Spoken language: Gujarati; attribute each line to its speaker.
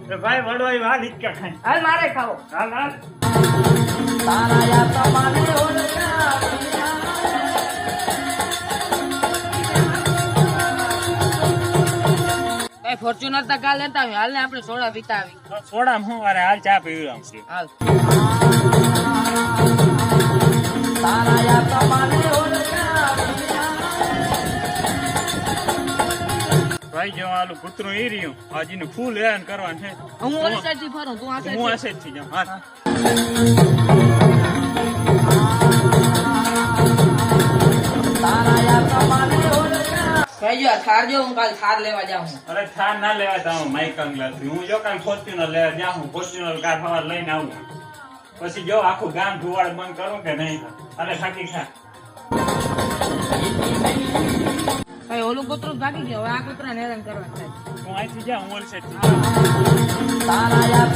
Speaker 1: ભાઈ વડવાઈ વાલ હિચકા ખાય.
Speaker 2: હાલ મારે ખાવો.
Speaker 1: હાલ હાલ.
Speaker 2: તારા યા તમારે ઓળખ્યા એ ફોર્ચ્યુનર તો કાલ લેતા આવી. હાલ ને આપણે સોડા પીતા આવી.
Speaker 1: સોડા હું અરે હાલ ચા પીવડાવું છું.
Speaker 2: હાલ. તારા યા તમારે ઓળખ્યા
Speaker 1: ભાઈ જો આલું કૂતરું ઈ રહ્યું હજી નું ફૂલ હેરાન કરવાનું છે.
Speaker 2: હું ઓલી સાઈડ થી ફરું, તું આ સાઈડ
Speaker 1: હું
Speaker 2: થી.
Speaker 1: આ સાઈડ થી જાઉં. હાલ.
Speaker 2: તારા યા તમારે ઓળખ્યા ભાઈ જો થાર જો હું કાલ થાર લેવા જાઉં.
Speaker 1: અરે થાર ના લેવા તા હું માઈક અંગલાથી. હું જો કાલ ફોર્ચ્યુનર લેવા જાઉં. ફોર્ચ્યુનર કાર સવાર લઈને આવું. પછી જો આખું ગામ ધુવાડ બંધ કરું કે નહીં. અરે થાકી ખા.
Speaker 2: ભાઈ ઓલું કૂતરું ભાગી ગયો, હવે આ કૂતરાને હેરાન કરવા થાય.
Speaker 1: તું અહીંથી જા, હું ઓલી સાઈડ થી.
Speaker 2: તારા યા